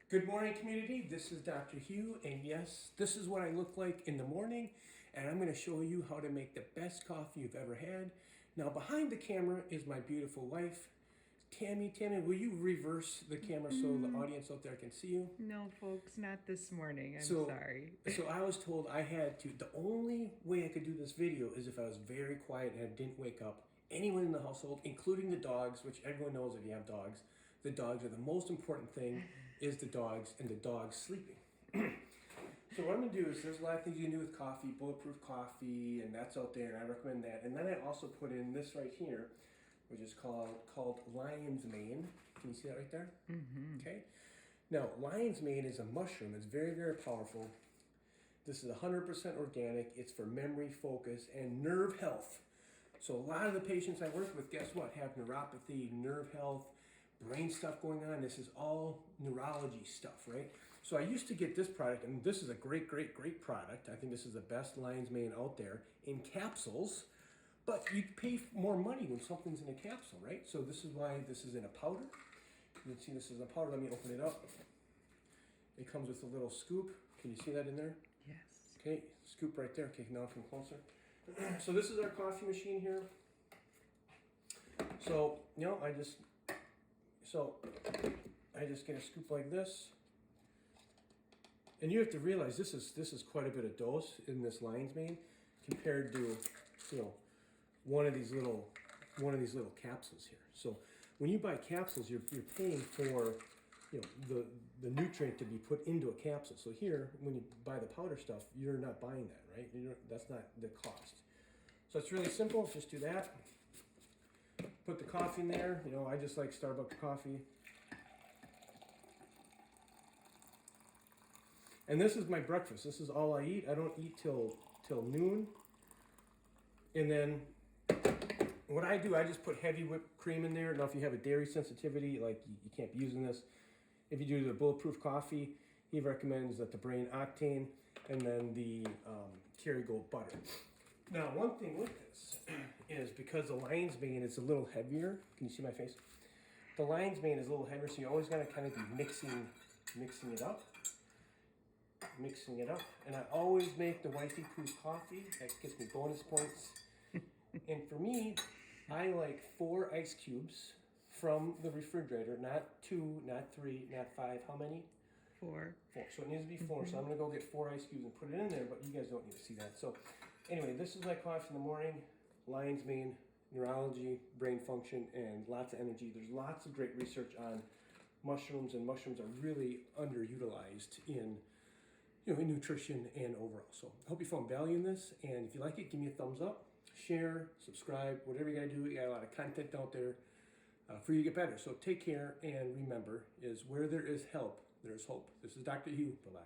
Good morning, community. This is Dr. Hugh, and yes, this is what I look like in the morning, and I'm going to show you how to make the best coffee you've ever had. Now, behind the camera is my beautiful wife, Tammy. Tammy, will you reverse the camera so the audience out there can see you? No, folks, not this morning. I'm sorry. So I was told I had to, the only way I could do this video is if I was very quiet and I didn't wake up anyone in the household, including the dogs, which everyone knows if you have dogs. The dogs are the most important thing, is the dogs and the dogs sleeping. So what I'm going to do is there's a lot of things you can do with coffee, bulletproof coffee, and that's out there, and I recommend that. And then I also put in this right here, which is called lion's mane. Can you see that right there? Mm-hmm. Okay. Now, lion's mane is a mushroom. It's very, very powerful. This is 100% organic. It's for memory, focus, and nerve health. So a lot of the patients I work with, guess what, have neuropathy, nerve health, brain stuff going on. This is all neurology stuff, right? So I used to get this product, and this is a great, great, great product. I think this is the best lion's mane out there in capsules, but you pay more money when something's in a capsule, right? So this is why this is in a powder. You can see this is a powder. Let me open it up. It comes with a little scoop. Can you see that in there? Yes. Okay, scoop right there. Okay, now come closer. So this is our coffee machine here. So, I just get a scoop like this. And you have to realize this is quite a bit of dose in this lion's mane compared to, one of these little capsules here. So when you buy capsules, you're paying for the nutrient to be put into a capsule. So here, when you buy the powder stuff, you're not buying that, right? That's not the cost. So it's really simple. Just do that. Put the coffee in there. I just like Starbucks coffee. And this is my breakfast. This is all I eat. I don't eat till noon. And then what I do, I just put heavy whipped cream in there. Now, if you have a dairy sensitivity, like you can't be using this. If you do the bulletproof coffee, he recommends that the brain octane and then the Kerrygold butter. Now, one thing with this is because the lion's mane is a little heavier. Can you see my face? The lion's mane is a little heavier, so you always got to kind of be mixing it up. And I always make the wifey poo's coffee. That gets me bonus points. And for me, I like 4 ice cubes from the refrigerator, not 2, not 3, not 5. How many? 4. 4. So it needs to be 4. So I'm going to go get 4 ice cubes and put it in there, but you guys don't need to see that. So anyway, this is my coffee in the morning. Lion's mane, neurology, brain function, and lots of energy. There's lots of great research on mushrooms, and mushrooms are really underutilized in in nutrition and overall. So I hope you found value in this, and if you like it, give me a thumbs up, share, subscribe, whatever you gotta do. You got a lot of content out there for you to get better. So take care, and remember, is where there is help, there's hope. This is Dr. Hugh. Bye-bye.